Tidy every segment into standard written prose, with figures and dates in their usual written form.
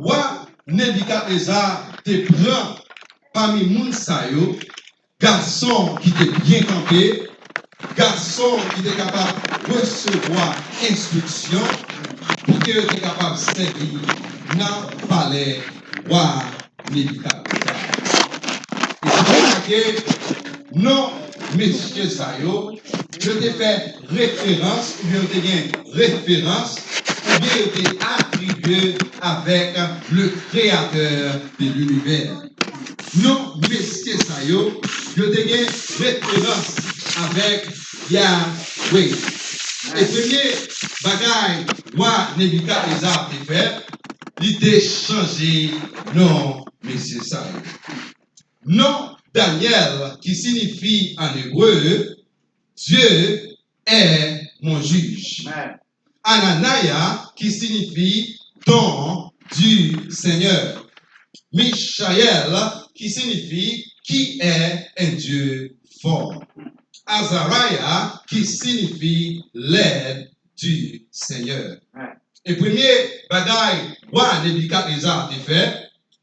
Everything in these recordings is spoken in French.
roi Nebukadnezar te prend parmi moun sa yo, garçon qui était bien campé, garçon qui était capable de recevoir instruction pour qu'il était capable de servir dans le palais roi Nebukadnezar. Et c'est pour ça que non, messieurs ça yo, je t'ai fait référence, ou bien je t'ai référence, ou bien je t'ai attribué avec le créateur de l'univers. Non, messieurs ça yo, je t'ai référence avec Yahweh. Et premier bagaille, roi Nebukadnezar te fait, il t'a changé non, messieurs ça yo. Non, Daniel, qui signifie en hébreu, Dieu est mon juge. Anania, qui signifie don du Seigneur. Michaël, qui signifie qui est un Dieu fort. Azariah, qui signifie l'aide du Seigneur. Et premier bagaille, roi Nebukadnezar te fait,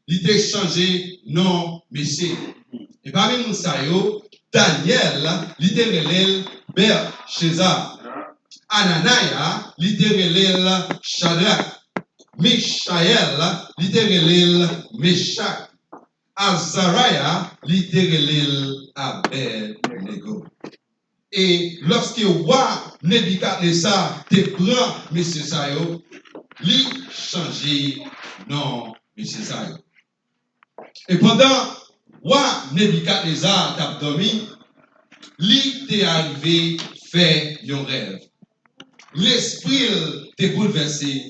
il t'a changé non, messieurs. Et parmi nous, Daniel, littéral, Belshazar. Anania, littéral, Shadrach. Michaël, littéral, Meshach. Azariah, littéral, Abednego. Et lorsque le roi Nebukadnezar te prend, monsieur Sayo, lui changer non, monsieur Sayo. Et pendant roi Nebukadnezar t'a dormi, lui t'est arrivé faire un rêve. L'esprit t'est bouleversé.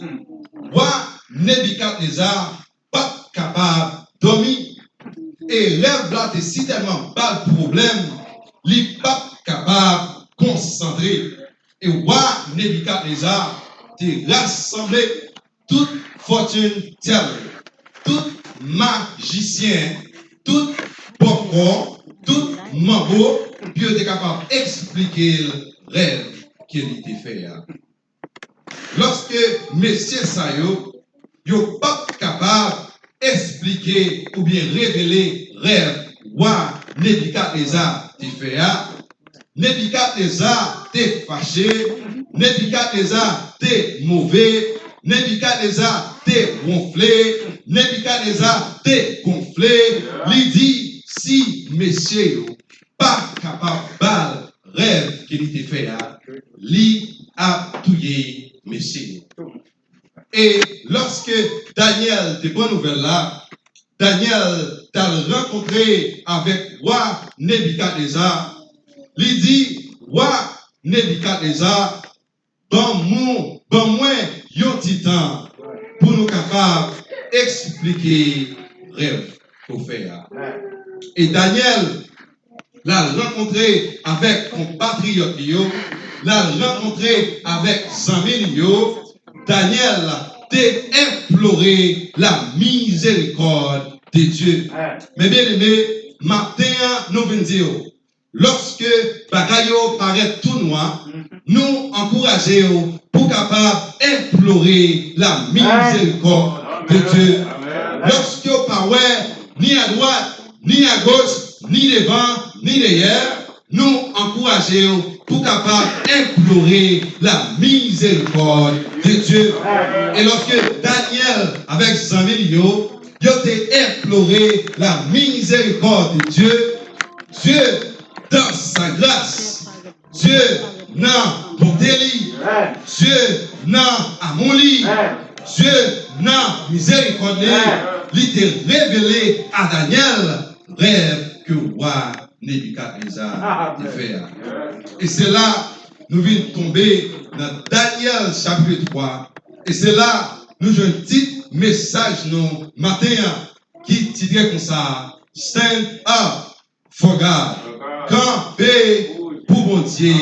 Roi Nebukadnezar pas capable de dormir. Et rêve là t'est si tellement pas le problème, lui pas capable de concentrer. Et roi Nebukadnezar t'est rassemblé toute fortune teller, tout magicien, tout pokon, tout mambo, puis il est capable d'expliquer le rêve qu'il était fait. Lorsque messieurs Sayo, ils sont pas capables d'expliquer ou bien révéler le rêve, roi Nebukadnezar te fait. Nebukadnezar t'es fâché, Nebukadnezar t'es mauvais, Nebukadnezar t'es gonflé, Nebukadnezar t'es gonflé. Il dit, si messieurs pas capable de rêve qu'il était fait, lui a tué messieurs. Et lorsque Daniel, des bonnes nouvelles là, Daniel t'a rencontré avec roi Nebukadnezar, il dit, roi Nebukadnezar, bon moi, yon titan, pour nous capables d'expliquer rêve qu'on fait. Et Daniel l'a rencontré avec compatriote, l'a rencontré avec Zamil, Daniel t'a imploré la miséricorde de Dieu. Mais bien aimé, matin, nous venons dire, lorsque bagayo paraît tout noir, nous encourageons pour capable implorer la miséricorde de Dieu. Lorsque vous parlez ni à droite, ni à gauche, ni devant, ni derrière, nous encourageons pour capable implorer la miséricorde de Dieu. Et lorsque Daniel avec Zamilio, il a imploré la miséricorde de Dieu, Dieu dans sa grâce, Dieu dans ton délit, Dieu dans amour, Dieu dans miséricorde, il t'a révélé à Daniel rêve que roi Nebukadnezar a fait. Et c'est là nous venons tomber dans Daniel chapitre 3. Et c'est là nous avons un petit message nous matin qui titrait comme ça: Stand up for God. Campez pour mon Dieu.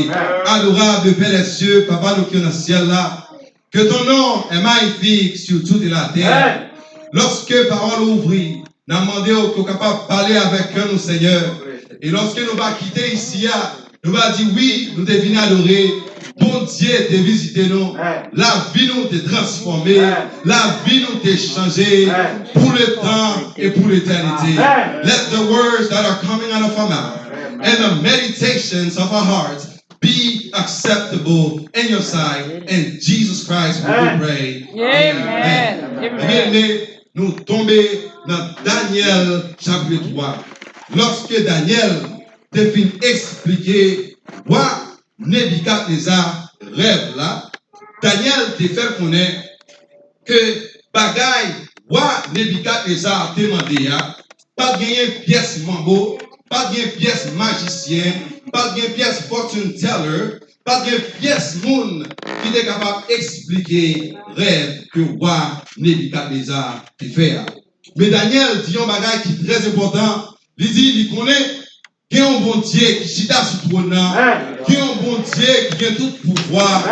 Adorable Père des cieux, Papa nous qui est dans le ciel là, que ton nom est magnifique sur toute la terre. Lorsque parole ouvrit, nous avons demandé qu'on soit capable de parler avec nous, Seigneur. Et lorsque nous allons quitter ici, nous allons dire oui, nous devons adorer. bon Dieu te visité nous, la vie nous te transformé, la vie nous te changé pour le temps et pour l'éternité. Let the words that are coming out of our mouth and the meditations of our hearts be acceptable in your sight. In Jesus Christ, we do pray. Amen. Amen. Nous tombons dans Daniel chapitre 3. Lorsque Daniel te fin expliquer quoi Nebuchadnezzar rêve là, Daniel te fait connaître que bagaille quoi Nebuchadnezzar te demandé pas de pièce mambo, pas de pièce magicien, pas de pièce fortune teller, pas de pièce moun qui est capable d'expliquer rêve que roi Nebuchadnezzar te fait. Mais Daniel dit un bagage qui est très important. Il dit, il connaît qu'il y a un bon Dieu qui chita sur le trône, qu'il y a un bon Dieu qui a tout pouvoir,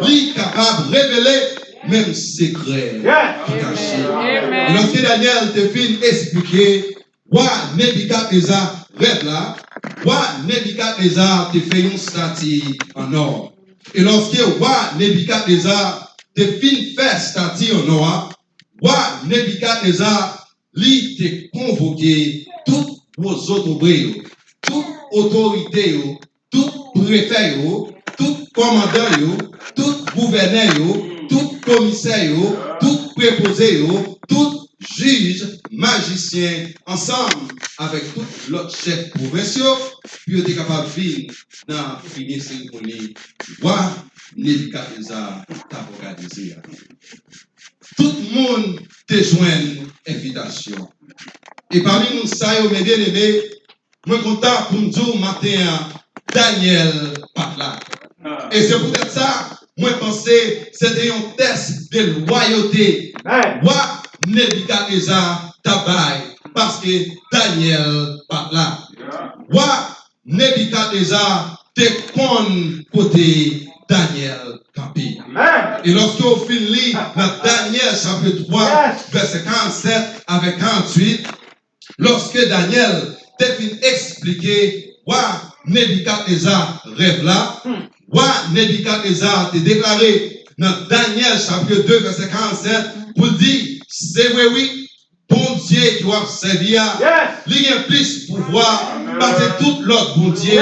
il est capable de révéler même secret caché. Et lorsque Daniel te fin expliquer, roi Nebuchadnezzar rêve là, roi Nebuchadnezzar te fait une statue en or. Et lorsque roi Nebuchadnezzar te fin fait statue en or, roi Nebuchadnezzar lui te convoqué toutes vos autorités, toute autorité, tout préfet, tout commandant, tout gouverneur, tout commissaire, tout préposé, tout juge, magicien, ensemble avec tout l'autre chef provinciaux, puis vous êtes capable de vivre dans finir cérémonie. Roi Nebuchadnezzar t'a organisé. Tout le monde te joint invitation. Et parmi nous, ça, mes bien-aimés, je suis content pour nous dire matin, Daniel Patla. Et c'est peut-être ça, moi, je pensais que c'était un test de loyauté. Roi Nebuchadnezzar tabaye, parce que Daniel Patla. Roi Nebuchadnezzar te con côté Daniel Campi. Et lorsque vous finissez dans Daniel chapitre 3, verset 47 avec 48, lorsque Daniel te fin expliquer roi Nebuchadnezzar rêve là, roi Nebuchadnezzar te déclaré dans Daniel chapitre 2, verset 47, pour dire, c'est vrai, oui, bon Dieu qui va servir, il y a plus pouvoir, parce que tout l'autre bon Dieu,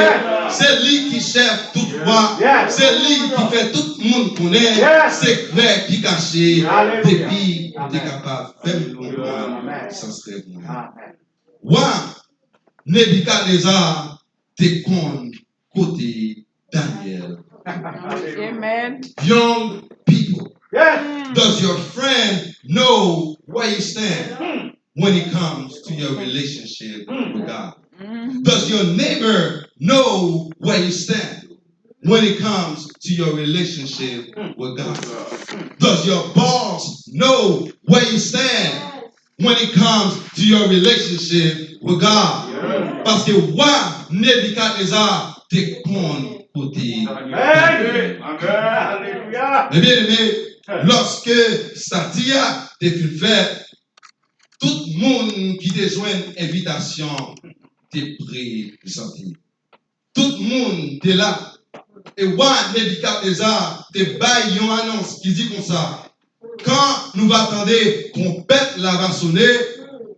c'est lui qui chef tout roi, c'est lui qui fait tout le monde connaître, c'est clair qui caché, depuis tu es capable de faire le comprendre, ça serait bon. Roi Nebuchadnezzar te con côté Daniel. Amen. Young people, does your friend know where you stand when it comes to your relationship with God? Does your neighbor know where you stand when it comes to your relationship with God? Does your boss know where you stand when it comes to your relationship with God? Parce que roi Nebuchadnezzar te con côté. Mais bien aimé, lorsque Satia te fut faite, tout le monde qui te joint invitation te présenté. Tout le monde est là. Et roi Nebuchadnezzar te baille une annonce qui dit comme ça. Quand nous attendons qu'on pète la va sonner,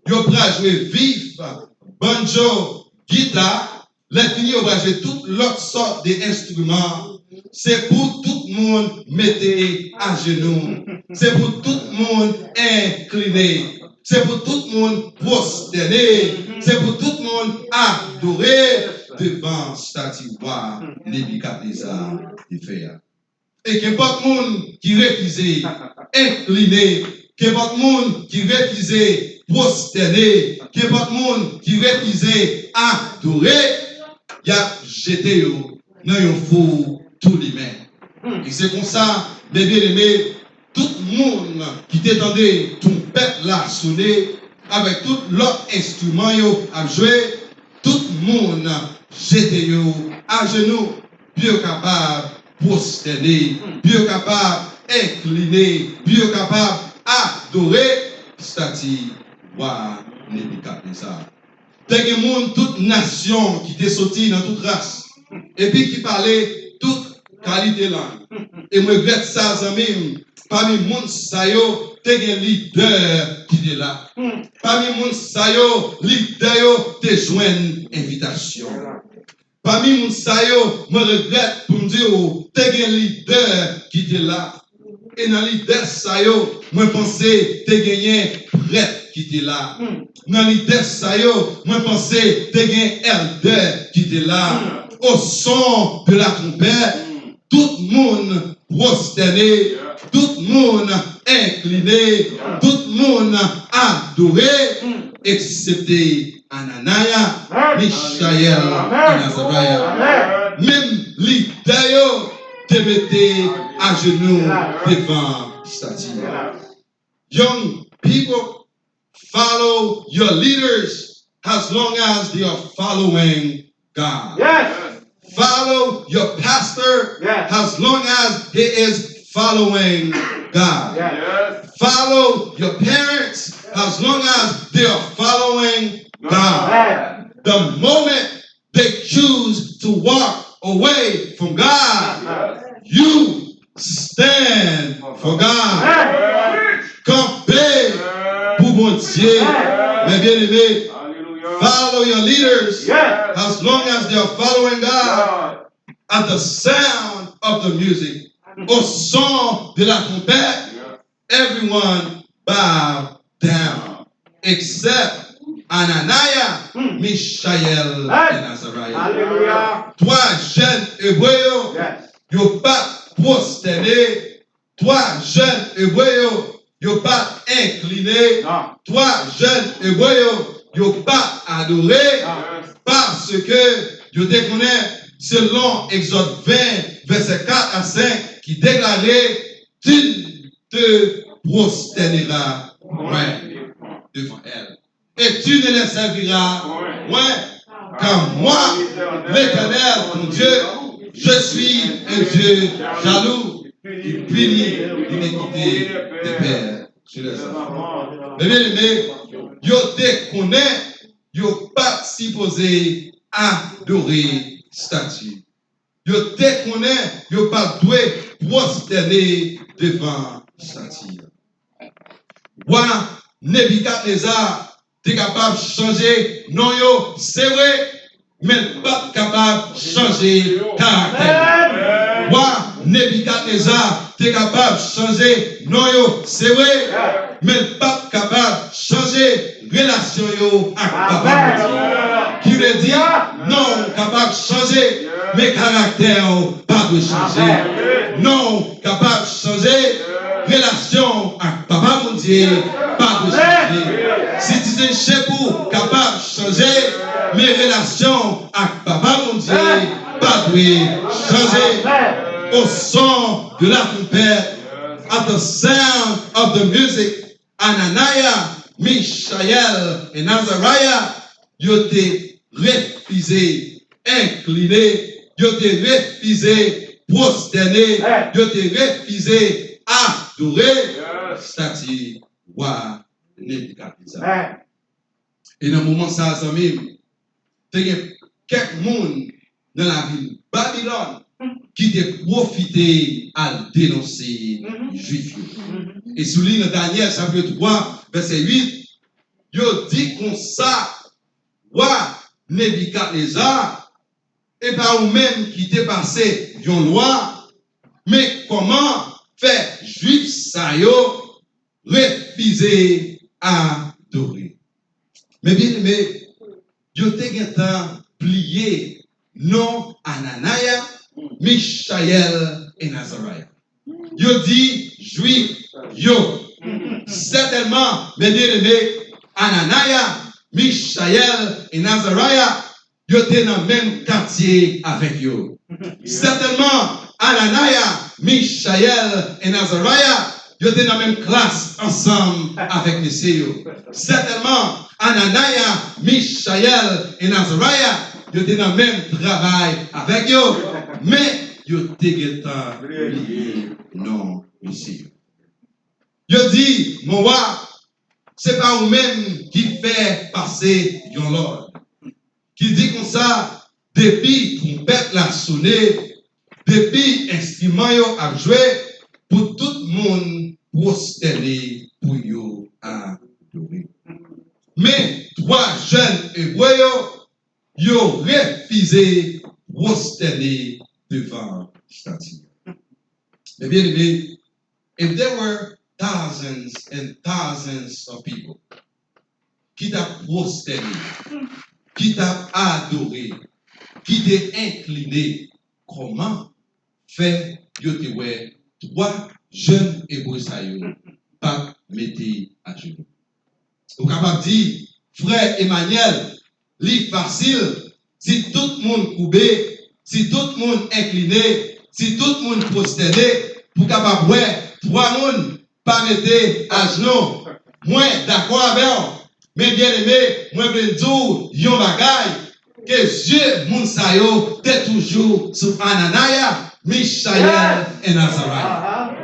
nous va jouer vif, banjo, guitare, les fini on va jouer toute l'autre sorte d'instruments. C'est pour tout le monde mettre à genoux. C'est pour tout le monde incliner. C'est pour tout le monde prosterner. C'est pour tout le monde adorer devant statue roi Nebuchadnezzar de fer. Et que pas de monde qui refusait incliner, que pas de monde qui refusait prosterner, que pas de monde qui refusait adorer, il a jeté dans un fou tout les mains. Et c'est comme ça, mes bien-aimés, tout le monde qui t'attendait, ton peuple là sonné, avec tout l'autre instrument à jouer, tout le monde jeté à genoux, bien capable prosterner, bien capable incliner, bien capable adorer statue roi Nebuchadnezzar. T'as des monde toute nation qui t'est sorti dans toute race et puis qui parlait toute qualité là. Et moi, regrette ça, amis. Parmi les gens, ça y est, t'es un leader qui est là. Parmi les gens, ça y est, leader, t'es joint invitation. Parmi les gens, ça y est, moi, regrette pour me dire, t'es un leader qui est là. Et dans l'idée, ça y est, moi, pensais, t'es gagné prêtre qui est là. Dans l'idée, ça y est, moi, pensais, t'es gagné elder qui est là. Au son de la trompette, tout le monde prosterné, tout le monde incliné, tout le monde adoré, excepté Ananias, Michaël et Azariah. Même l'idée te mettez à genoux devant statue. Young people, follow your leaders as long as they are following God. Yes. Follow your pastor as long as he is following God. Yes. Follow your parents as long as they are following God. Yes. The moment they choose to walk away from God, you stand for God. Campez pour mon Dieu. Mes bien-aimés, follow your leaders as long as they are following God. At the sound of the music, au son de la trompette, everyone bow down except Ananias, Michaël et Azariah. Toi, jeune hébreu, yo pas prosterné. Toi, jeune hébreu, yo pas incliné. Toi, jeune hébreu, yo pas adoré. Parce que yo te connais selon Exode 20, verset 4 à 5, qui déclarait, tu te prosterneras devant elle. Et tu ne les serviras car moi, l'Éternel, ton Dieu, je suis un Dieu jaloux qui punit l'iniquité des pères sur les enfants. Mais bien aimé, yo te connaît, yo pas supposé adorer statue. Yo te connaît, yo pas doué prosterner devant statue. Voilà, Nebuchadnezzar, t'es capable de changer, non yo, c'est vrai, mais pas capable de changer caractère. Wa Nebuchadnezzar, t'es capable de changer, non yo, c'est vrai, mais pas capable de changer relation yo avec papa. Qui veut dire, non, capable de changer, mais caractère pas de changer. Non, capable de changer relation avec papa mon Dieu, pas de changer. Si tu es chez vous, capable de changer mes relations avec papa mon Dieu, pas de changer. Au son de la trompette, at the sound of the music, Ananias, Michaël et Azariah, ils ont refusé, incliné, ils ont refusé, prosterné, ils ont refusé, adorer, statue, roi Nebuchadnezzar. Et dans le moment ça, amis, il y a quelques monde dans la ville Babylone qui ont profité à dénoncer les Juifs. Et souligne Daniel chapitre 3, verset 8, il dit comme ça, roi Nebuchadnezzar, et pas vous-même qui t'est passé une loi, mais comment faire Juif ça yo refuser à adorer. Mais bien aimé, yo te plié non Ananias, Michaël et Azariah. Yo dit Juif, yo. Certainement, mes bien-aimés, Ananias, Michaël et Azariah, yo étaient dans le même quartier avec yo. Certainement, Ananias, Michaël et Azariah, yo étaient dans la même classe ensemble avec messieurs. Certainement, Ananias, Michaël et Azariah, yo étaient dans le même travail avec yo. Mais yo étaient liés, non, messieurs. Yo dit, mon roi, c'est pas vous-même qui fait passer yon l'ordre. Qui dit comme ça, depuis trompette la sonné, depuis instrument yo a joué pour tout le monde prosterner pour yo adorer. Mais trois jeunes hébreux yo refusé prosterner devant statue. Mais bien aimé, if there were thousands and thousands of people qui t'a prosterné, qui t'a adoré, qui t'a incliné, comment faire yo te ouais trois jeunes hébreux ça yo pas mettre à genoux. Vous capable dire frère Emmanuel, li facile si tout le monde coupé, si tout le monde incliné, si tout le monde prosterné pour capable ouais trois monde pas mettre à genoux. Moi d'accord avec vous. Mais bien aimé, moi je veux dire yon bagay que Dieu moun sa yo t'es toujours sur Ananaya, Mishaël et Nazariah.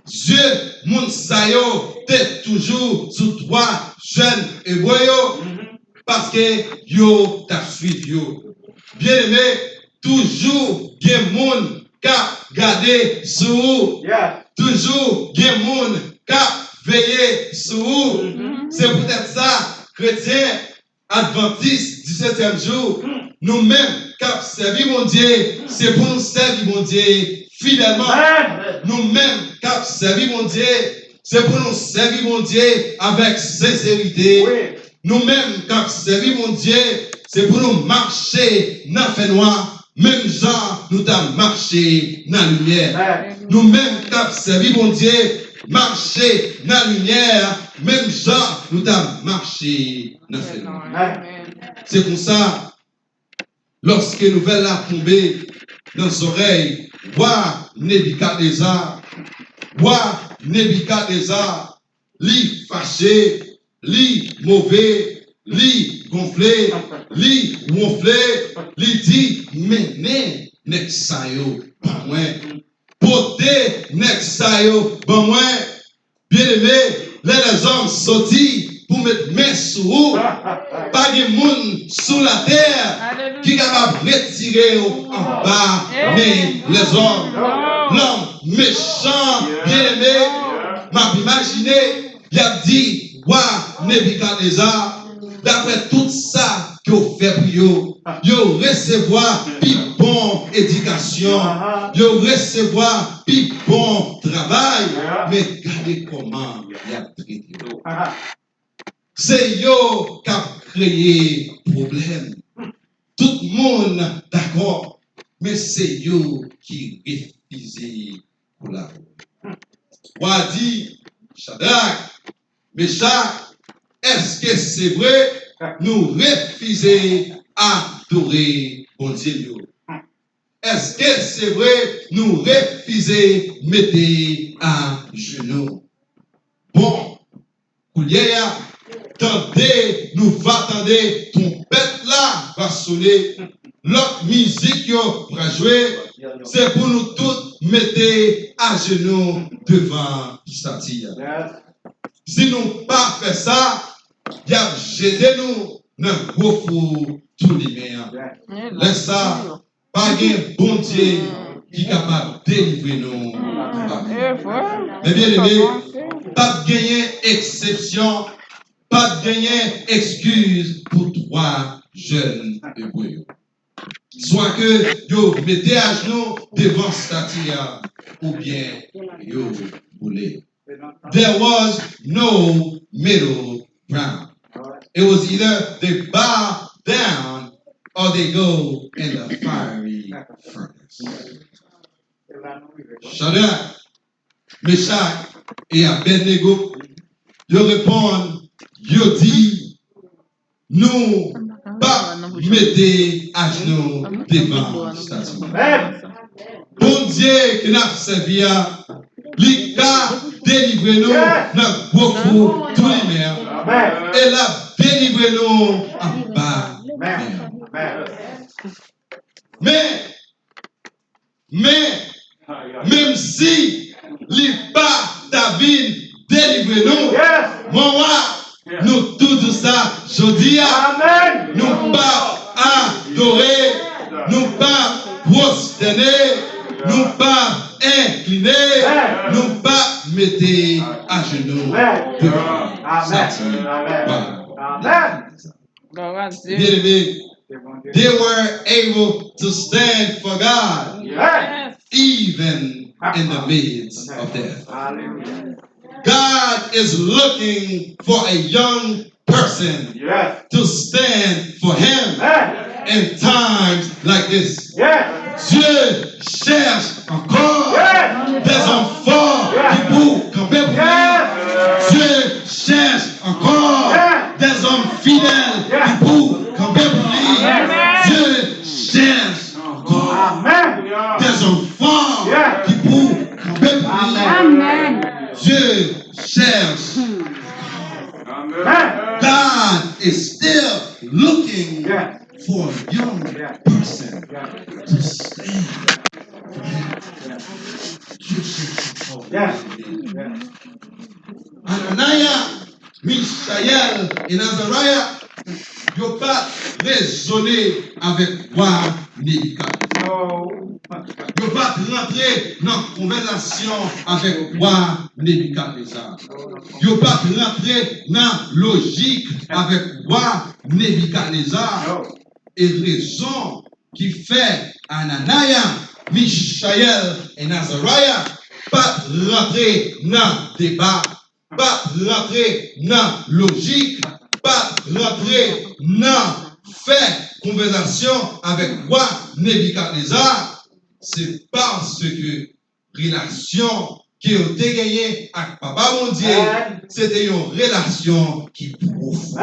Dieu moun sa yo t'es toujours sur trois jeunes hébreux parce que yo t'a suivi yo. Bien aimé, toujours gen moun ka garder sur toujours gen moun ka veiller sur c'est peut-être ça chrétiens adventistes 17e jour, nous-mêmes qui servi mon Dieu, c'est pour nous servir mon Dieu fidèlement. Nous-mêmes qui servi mon Dieu, c'est pour nous servir mon Dieu avec sincérité. Nous-mêmes qui servi mon Dieu, c'est pour nous marcher dans le fait noir, même genre nous avons marché dans la lumière. Nous-mêmes qui servi mon Dieu, marcher dans la lumière, même genre nous avons marché dans le fait noir. C'est pour ça, lorsque nous nouvelle la tomber dans nos oreilles, voir Nebuchadnezzar, li fâché, li mauvais, li gonflé, li gonflé, li dit, mais nek sa yo, pas moi. Poté nek sa yo, pas moi. Bien aimé, les hommes sortis pour mettre main sur vous, pas de monde sous la terre qui est capable de retirer en bas, mais les hommes, l'homme méchant, bien aimé, m'a imaginé, il a dit, waouh, Nebuchadnezzar, d'après tout ça que vous faites pour vous, vous recevoir plus bonne éducation, vous recevoir plus bon travail, mais regardez comment il a traité. C'est yo qui a créé problème. Tout le monde d'accord, mais c'est yo qui refuse pour la route. Wadi, Shadrach, Meshach, est-ce que c'est vrai nous refusons adorer bon Dieu? Est-ce que c'est vrai nous refusons mettre à genoux? Bon, Kouliaya, tendez, nous va tendre, trompette là va sonner, l'autre musique va jouer, c'est pour nous tous mettre à genoux devant statue. Si nous pas fait ça, il a jeté nous dans le gros four tous les mains. Laisse ça, pas un bon Dieu qui est capable de délivrer nous. Mais bien aimé, pas de gagner exception, pas de gagner excuse pour trois jeunes hébreux. Soit que vous mettez à genoux devant statue ou bien vous voulez. There was no middle ground. It was either they bow down or they go in the fiery furnace. Shadrach, Meshach et Abednego, ils répondent, ils disent, nous pas mettez à genoux devant la statue. Bon Dieu qui n'a servi à l'Ika délivrer nous dans beaucoup tous les mers. Et là, délivrer nous en bas. Mais, même si l'Ipa David délivrer nous, mon roi, nous tout ça, je dis, nous pas adorer, nous pas prosterner, nous mettez à genoux devant Satan. Gloire à Dieu. Bien aimé, they were able to stand for God Yes. even in the midst of death. God is looking for a young person to stand for Him in times like this. Dieu cherche encore des enfants qui pour camper pour lui. Dieu cherche encore des hommes fidèles qui pour camper pour lui. Dieu cherche encore des enfants qui pour camper pour lui. Dieu cherche. God is still looking for a young person to stand for Him. Dieu cherche encore. Ananias, Misaël et Azariah, ils n'ont pas raisonné avec roi Nebuchadnezzar. Ils n'ont pas rentré dans la conversation avec roi Nebuchadnezzar. Ils n'ont pas rentré dans la logique avec roi Nebuchadnezzar. Et raison qui fait Ananias, Misaël et Azariah pas rentrer dans le débat, pas rentrer dans la logique, pas rentrer dans faire conversation avec roi Nebuchadnezzar. C'est parce que relation qui a été gagnée avec Papa mon Dieu, c'était une relation qui profonde.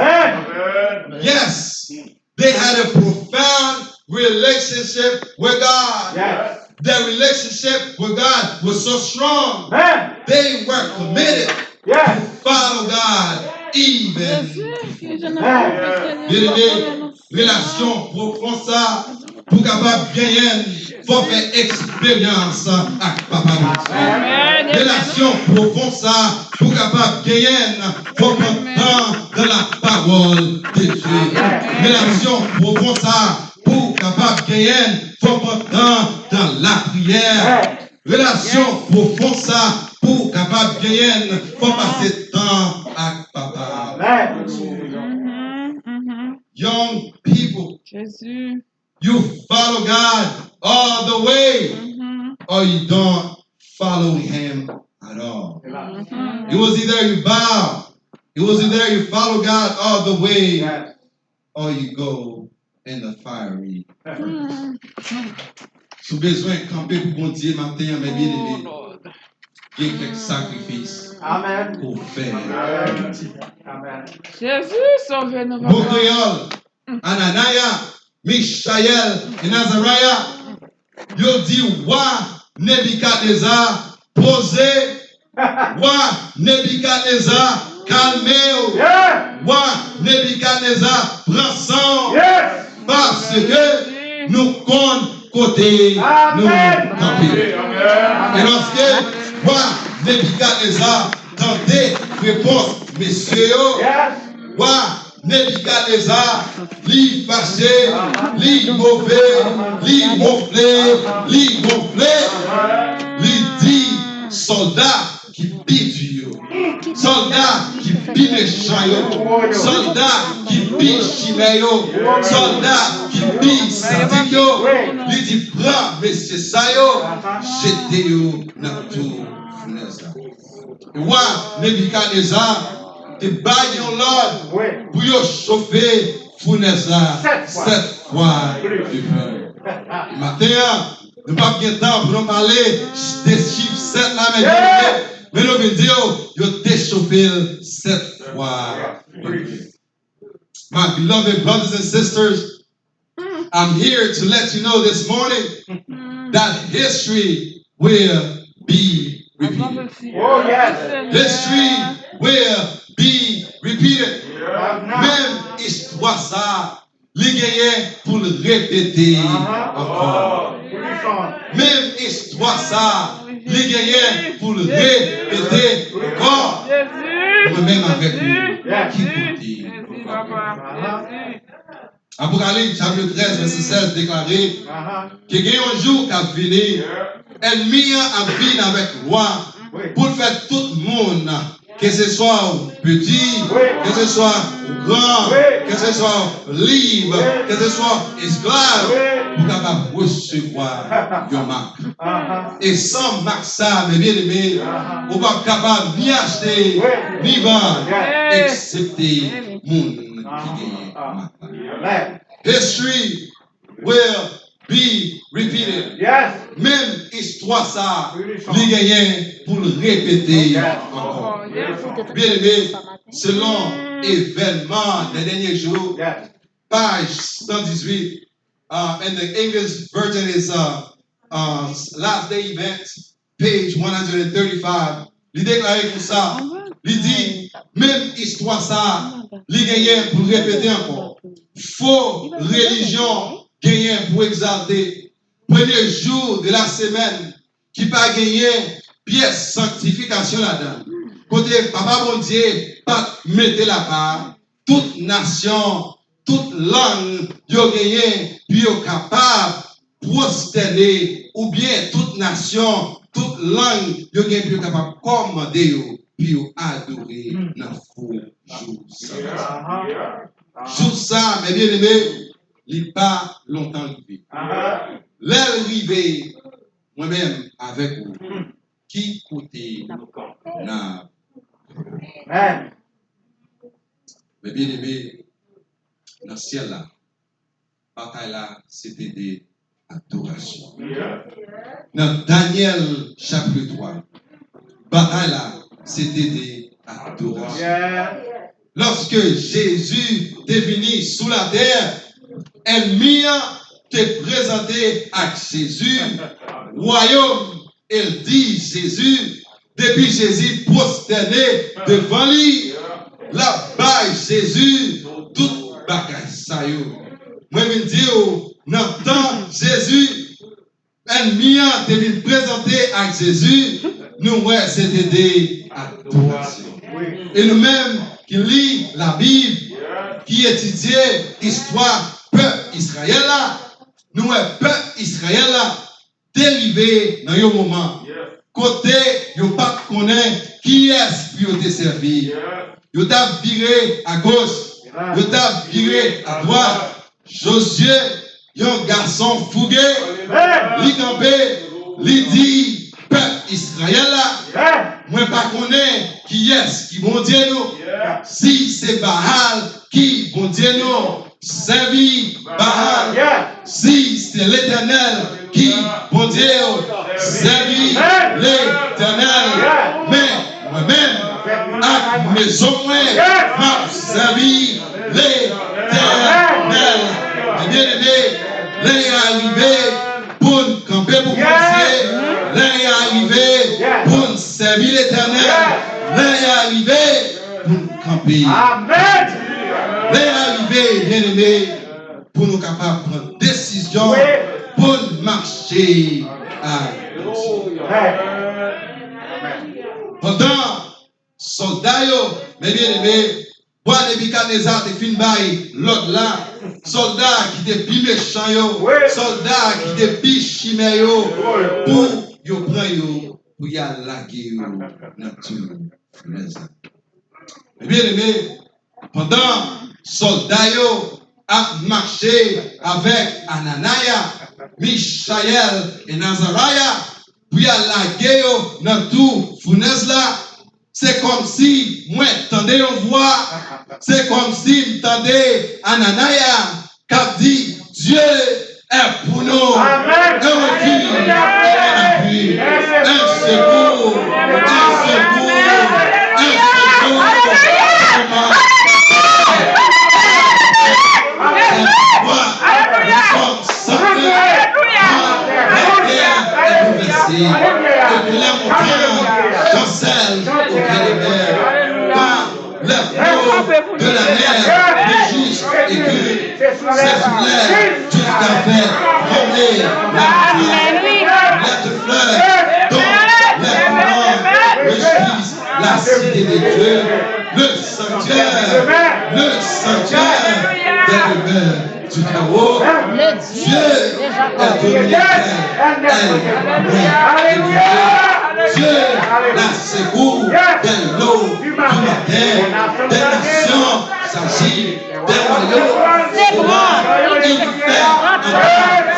Yes, they had a profound relationship with God. Their relationship with God was so strong. They were committed to follow God even. Relation profonde ça, pour capable gagner, faut faire expérience avec Papa Dieu. Relation profonde ça, pour capable gagner, faut prendre temps dans la parole de Dieu. Relation profonde ça, pour capable gagner, faut prendre temps dans la prière. Relation profonde ça, pour capable gagner, faut passer temps avec Papa. Young people, Jésus. you follow God all the way, or you don't follow Him at all. It was either you bow, it was either you follow God all the way, or you go in the fiery. Si vous avez besoin de camper pour bon Dieu matin, mes bien-aimés, il y a quelques sacrifices pour faire. Jésus, sauve-nous. Bon créole, Ananias, Misaël et Azariah, ils ont dit, roi Nebuchadnezzar, posez, roi Nebuchadnezzar, calmez-vous, roi Nebuchadnezzar, prends sang, parce que nous comptons côté nous camper. Et lorsque roi Nebuchadnezzar tendait réponse, messieurs, roi Nebuchadnezzar, li fâché, li mauvais, li gonflé, li dit, soldat qui pite, soldat qui pite méchant, soldat qui pite chimé, soldat qui pite sadique, li dit, prends, messieurs, ça jetez-vous dans tout fenêtre. Roi Nebuchadnezzar, te baille en Lord pour yo chauffer fournaise là 7 fois de plus. Matin, nous pas bien temps pour nous parler des chiffres 7 là, mais nous venons dire yo déchauffer 7 fois de plus. My beloved brothers and sisters, I'm here to let you know this morning that history will be repeated. History will be repeated. Même histoire ça, les gagnants pour le répéter encore. Même histoire ça, les gagnants pour le répéter encore. Moi-même avec vous, qui compte. Apocalypse chapitre 13, verset 16 déclaré qu'il y a un jour qui a fini, ennemi a fini avec roi pour faire tout le monde, que ce soit petit, que ce soit grand, que ce soit libre, que ce soit esclave, pour capable recevoir une marque. Et sans marque ça, mes bien-aimés, on va capable ni acheter, ni vendre, excepté monde qui gagne marque. History will be repeated. Même histoire ça, les gagnants pour le répéter encore. Bien aimé, selon événements des derniers jours, page 118, and the English version is last day event, page 135. Il déclare comme ça, il dit, même histoire ça, les gagnants pour répéter encore. Faux religion gagnant pour exalter. Premier jour de la semaine qui pas gagné pièce sanctification là-dedans. Côté papa bon Dieu, pas mettez la part. Toute nation, toute langue, yo gagné, puis yo capable prosterner, ou bien toute nation, toute langue, yo gagné, puis yo capable commander yo, puis yo adorer dans fou jour ça. Jour ça, mes bien-aimés, il n'est pas longtemps arrivé. L'air arrivé, moi-même avec vous, qui côté n'a. Mais bien aimé, dans le ciel là, bataille là, c'était des adorations. Dans Daniel chapitre 3, bataille là, c'était des adorations. Lorsque Jésus est venu sous la terre, ennemi te présenté à Jésus, royaume, elle dit Jésus, depuis Jésus prosterné devant lui, la bas Jésus, tout bagage ça yo. Moi je dis dans le temps Jésus, ennemi te venu présenter à Jésus, nous ouais c'était des adorations. Et nous-mêmes qui lit la Bible, qui étudie l'histoire peuple Israël là, nous peuple Israël là, dérivé dans un moment. Côté, yo pas connaît qui est qui te servi. Yo t'a viré à gauche, yo t'a viré à droite. Josué, un garçon fougué, li campé, li dit peuple Israël là, moi pas connaît qui est qui bon Dieu nous. Si c'est Baal qui bon Dieu nous servi Baal. Si c'est l'Éternel qui bon Dieu servi l'Éternel. Mais moi-même à maison moi m'a servi l'Éternel. Et bien aimé, l'un est arrivé pour nous camper pour penser. L'un est arrivé pour nous servir l'Éternel. L'un est arrivé pour nous camper. Amen. L'un est arrivé, bien aimé, pour nous capables de prendre décision pour marcher à Dieu. Pendant soldats, mes bien-aimés, pour Nebuchadnezzar te fin bail l'autre là, soldats qui te plus méchants yo, soldats qui te plus chimé yo, pour yo prend yo pour y aller laguer yo dans tout le mes bien-aimés, pendant soldats yo a marché avec Ananias, Michaël et Nazariah, pour y aller laguer yo dans tout fournaise là. C'est comme si moi tendais une voix, c'est comme si m'tendais Ananias qui dit Dieu est pour nous. Un recul, un appui, un secours, un secours, un secours. Depuis la montagne, chancelle au Calvaire, par le flot de la mer, le juste et que ses fleurs jusqu'à faire trembler la fleur dont les courants réjouissent la cité de Dieu, le sanctuaire des demeures du chaos. Dieu est dominicaire, elle brille. Dieu, la secours de l'eau du matin, des nations s'agit, des royaumes s'ébranlent, il fait entendre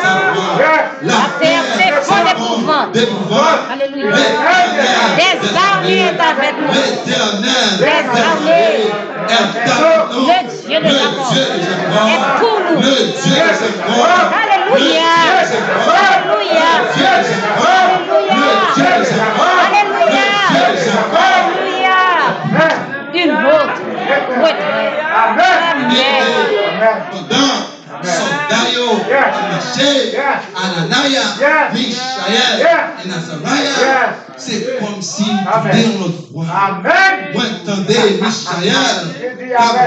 sa voix. La terre s'effondre d'épouvante. Alléluia. Des armées est avec nous. L'Éternel Des armées. est avec nous. Le Dieu de Jacob est pour nous. Le Dieu de Jacob. Alléluia. Alléluia. Alléluia. Alléluia. Une autre. Amen. Pendant Soldayo, Marché, Ananias, Michael et Nazariah, c'est comme si dans notre voix. Vous entendez Michael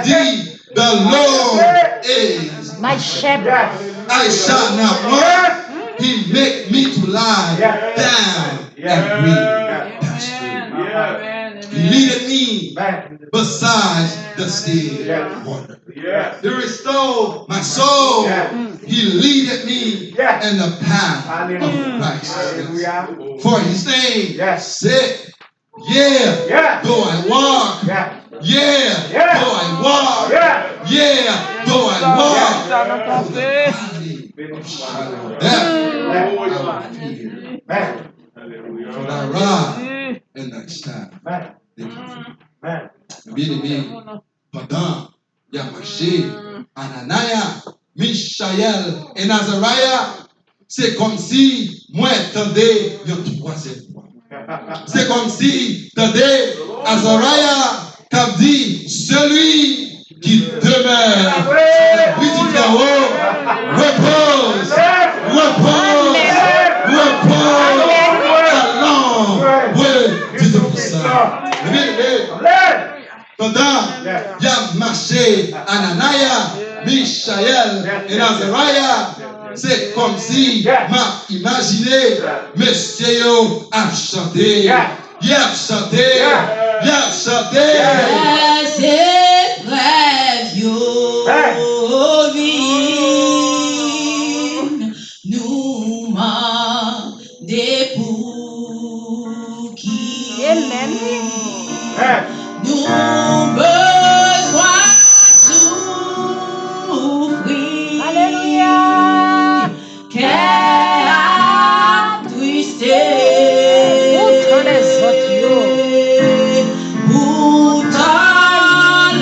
qui dit, the Lord is My shepherd. I shall not want. He make me to lie down and green pastures. He leadeth me beside the still water. He restored my soul. He leadeth me in the path of righteousness. For his name sake, though I walk, though I walk, though I walk, death, I will fear. For thy rod and thy staff. Bien-aimé, pendant il y a marché, Ananias, Michael et Nazariah, c'est comme si moi entendais une troisième fois. C'est comme si entendais Azariah qui dit celui qui demeure oui du chaos repose allons oui du Tout-Puissant. Pendant il y a marché Ananias, Michael et Nazariah, c'est comme si m'a imaginé monsieur a chanté, il a chanté. C'est bref, nous m'a des pour qui nous besoin souffrir. Alléluia. Qu'elle attristé. Outre les autres. Pourtant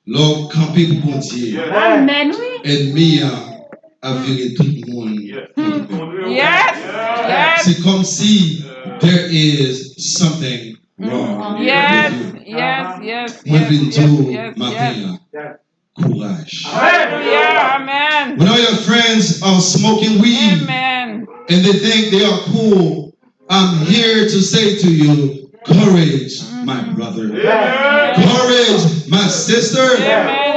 L'homme campé pour Dieu. Amen, oui. Ennemi a viré tout le monde. Yes. Yes. C'est comme si there is something wrong. Yes. with you. Yes. Yes. Moi, je Yes. viens tout Yes. matin. Courage. Hallelujah. Amen. When all your friends are smoking weed Amen. and they think they are cool, I'm here to say to you, courage, my brother. Courage, my sister,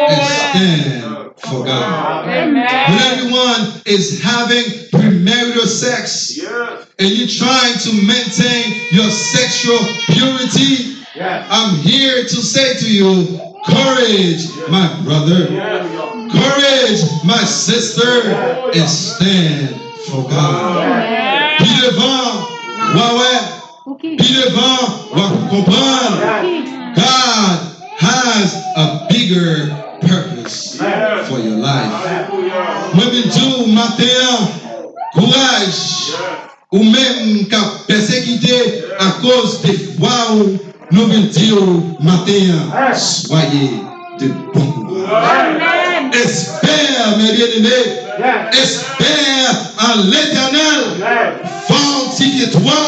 and stand for God. When Amen. everyone is having premarital sex and you're trying to maintain your sexual purity, I'm here to say to you, courage, my brother. Courage, my sister, and stand for God. Puis devant, puis devant, comprendre. God has a bigger purpose for your life. Moi, je dis matin, courage, ou même qu'à persécuter à cause des fois où nous venons dire matin, soyez de bon courage. Espère, mes bien-aimés, espère en l'Éternel, fortifie-toi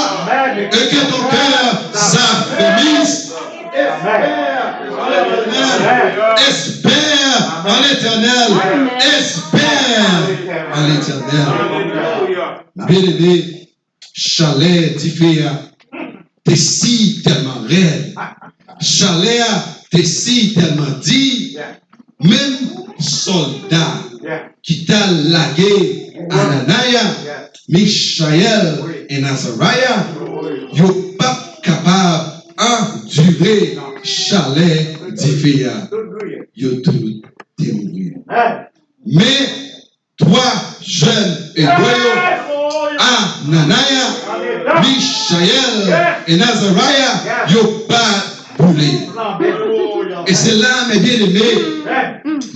et que ton cœur s'affermisse. Espère en l'Éternel, espère en l'Éternel. Bien-aimé, chalet d'Iféa, t'es si tellement raide. Chalet t'es si tellement dit. Même soldat qui t'a lagué Ananias, Michaël et Nazariah, yo pas capable d'endurer chalet d'Iféa. Yo tout démourir. Mais toi, jeune hébreu, Ananias, Michaël et Nazariah, yo pas brûlé. Et c'est là, mes bien-aimés,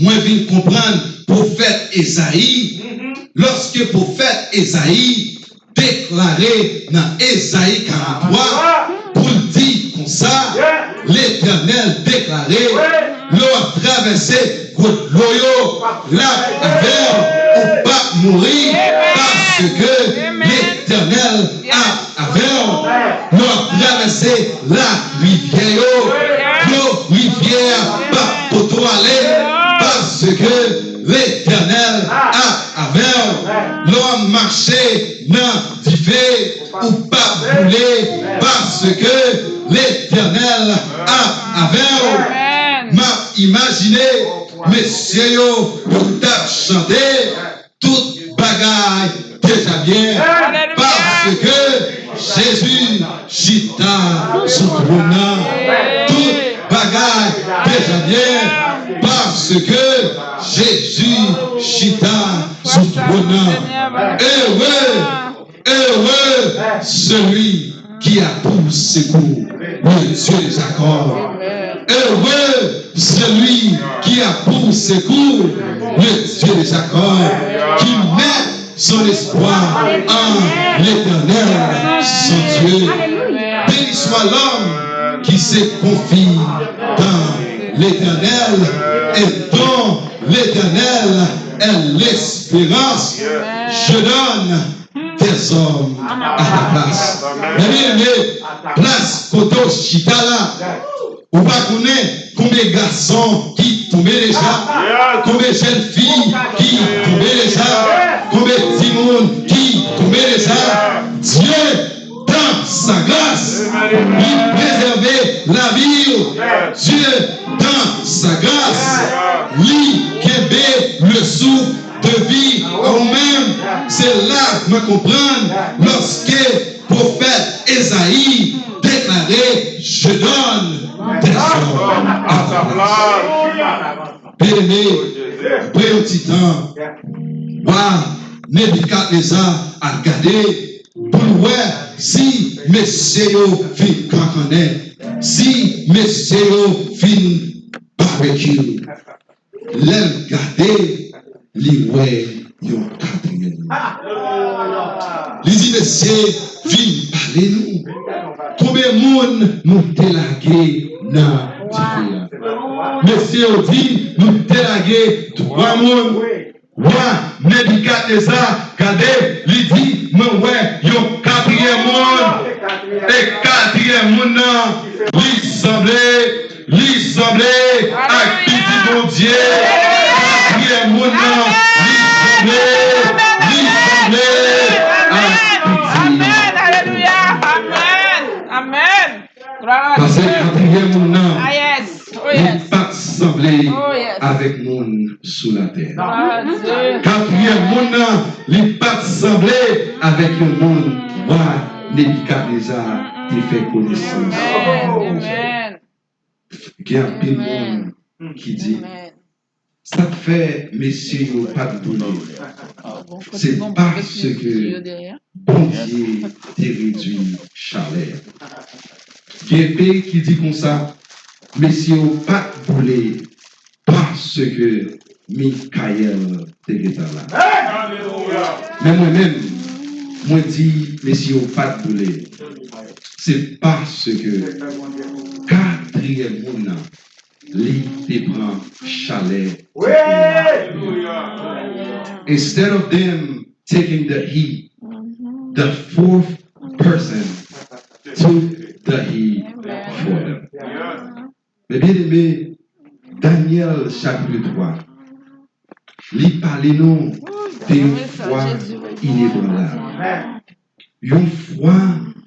moi je viens comprendre prophète Ésaïe. Lorsque le prophète Ésaïe déclaré dans Ésaïe 43, pour dire comme ça, l'Éternel déclaré, l'eau a traversé l'eau, la vers ou pas mourir, parce que l'Éternel a vers l'eau a traversé la rivière. Rivière pour toi aller parce que l'Éternel a avec l'homme marché dans du fait ou pas brûlé parce que l'Éternel a avec m'a imaginé messieurs yo t'a chanté toute bagaille déjà bien parce que Jésus chita sur trône toute bagaille déjà bien parce que Jésus chita sous trône. Heureux celui qui a pour secours le Dieu des accords. Heureux celui qui a pour secours le Dieu des accords, qui met son espoir en l'Éternel, son Dieu. Béni soit l'homme qui se confie dans l'Éternel et dont l'Éternel est l'espérance. Je donne tes hommes à ta place. Mais place Koto Chitala, ou pas connaître combien de garçons qui tombaient déjà, combien de jeunes filles qui tombaient déjà, combien de petits monde qui tombaient déjà. Dieu, dans sa grâce, il préservait la vie. Dieu, dans sa grâce, il québait le souffle de vie en nous-mêmes. C'est là que nous comprenons lorsque le prophète Ésaïe déclarait: je donne des hommes à ta place. Bien-aimé, après un petit temps, Nebuchadnezzar a regardé pour voir si messieurs fin cancanet, si messieurs fin barbecue. L'aime garder, li ouais, yon quatrième. Les dit messieurs fin parler nous. Combien de monde nous délagué dans Monsieur dit, nous délaguer 3 mondes. Roi Nebuchadnezzar, regardez, il dit, moi, ouais, yon 4e monde. Et 4e monde, lui semblait à petit bon Dieu. 4e monde, lui semblait à petit. Amen. Alléluia. Amen. Amen. Gloire à Parce que Dieu. 4e monde, Ah, yes. Oh, il yes. pas semblé Oh, yes. avec monde sous la terre. Gloire à Dieu. 4e monde, il pas semblé avec un monde. Roi Nebuchadnezzar, il fait connaissance. Amen. Il y a un peu de monde qui dit, Amen. ça fait, messieurs, il n'y a pas de boulot. C'est parce que bon Dieu t'a réduit chaleur. Il y a un pays qui dit comme ça, messieurs, il n'y a pas de boulot parce que Michael était là. Mais moi-même, moi dis, messieurs, il n'y a pas de boulot. C'est parce que 4e monde, lui, il prend chaleur. Instead of them taking the heat, the 4th person took the heat for them. Mais bien aimé, Daniel chapitre 3, il parle nous d'une foi inébranlable. Une foi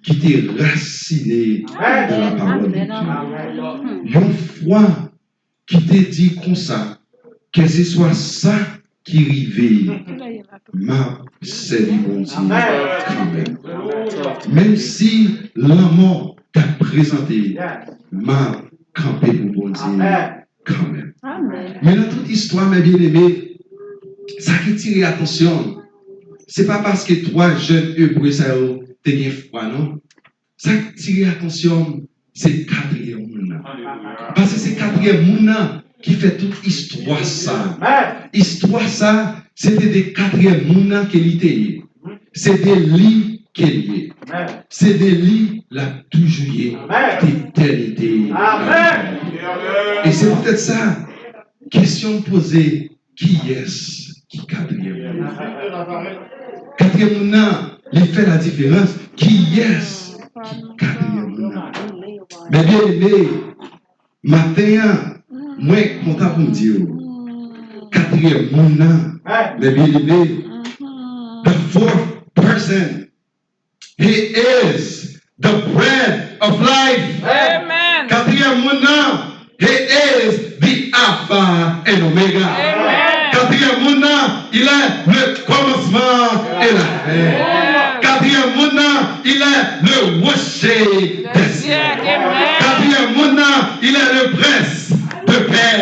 qui t'est racinée dans la parole de Dieu. Une foi qui te dit comme ça, que ce soit ça qui arrive, m'a servi bon Dieu quand même. Même si la mort t'a présenté, m'a campé pour bon Dieu quand même. Mais dans toute histoire, mes bien-aimés, ça qui tire attention, c'est pas parce que 3 jeunes hébreux ça te gain foi, non? Ça qui tire attention, c'est 4e monde. Parce que c'est 4e monde qui fait toute histoire ça. Histoire ça, c'était des 4e monde qui étaient. C'est des lits qui étaient. C'est des lits la toujours d'éternité. Et c'est peut-être ça. Question posée, qui est-ce qui 4e monde? 4e monde, il fait la différence. Qui est-ce qui 4e monde? Mais bien aimé, matin, moi, content pour me dire, 4e monde, mais bien aimé, the 4th person, he is the bread of life. Amen. 4e monde, he is the Alpha and Omega. Amen. 4e monde, il est le commencement et la fin. 4e monde, il est le rocher des siècles. 4e monde, il est le prince de paix.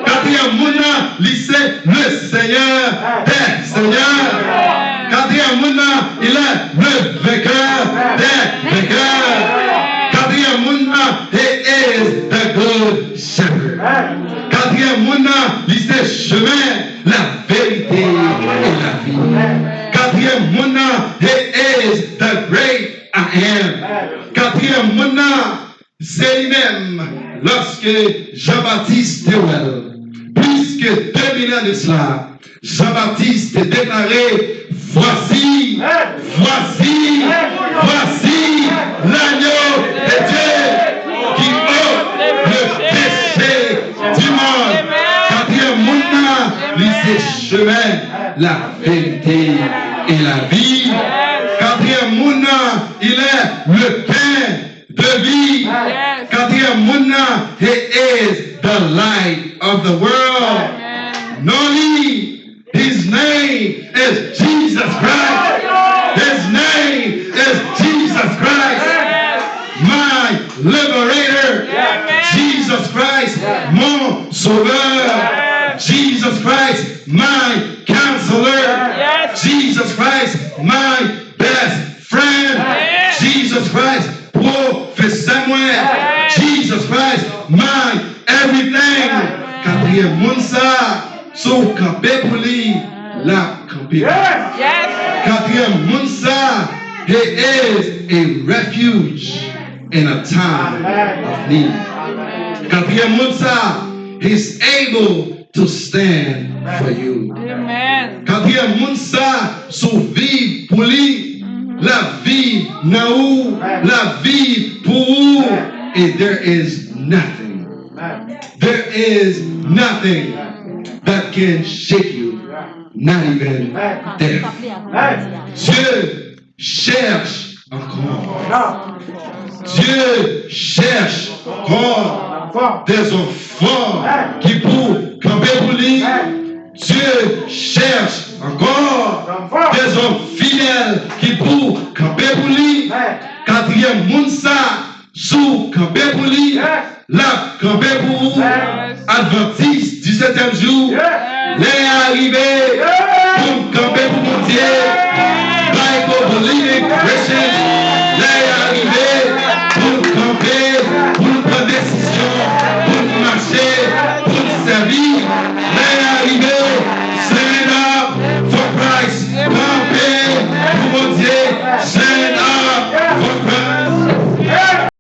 4e monde, c'est le Seigneur des seigneurs. 4e monde, il est le vainqueur des vainqueurs. 4e monde, he is the good shepherd. 4e monde, c'est le chemin, la vérité et la vie. 4e monde, he is the great I am. 4e monde, c'est lui-même lorsque Jean-Baptiste Théouel, puisque 2000 ans de cela, Jean-Baptiste est déclaré, voici l'agneau de Dieu qui ôte le péché du monde. 4e monde, c'est chemin, la vérité et la vie. 4e monde, il est le pain de vie. 4e monde, he is the light of the world. Knowing his name is Jesus Christ. His name is Jesus Christ. My liberator. Jesus Christ, mon sauveur. Jesus Christ, my counselor. Jesus Christ, my best friend. Jesus Christ, professeur moi. Jesus Christ, my everything. 4e monde ça, sous campé pour lui, la campé. 4e monde ça, he is a refuge in a time of need. Quatrième monde ça, he's able to stand for you. Amen. Quatrième monde ça, survivre pour lui, la vie dans où, la vie pour vous. Et there is nothing that can shake you, not even death. Dieu cherche encore. Dieu cherche encore des enfants qui pour camper pour lui. Dieu cherche encore des hommes fidèles qui pour camper pour lui. Quatrième monde ça, sous camper pour lui, la camper pour vous. Adventiste, 17e jour, les arrivés pour camper pour mon Dieu. Bible believing Christian, les arrivés pour camper, pour prendre décision, pour marcher, pour servir.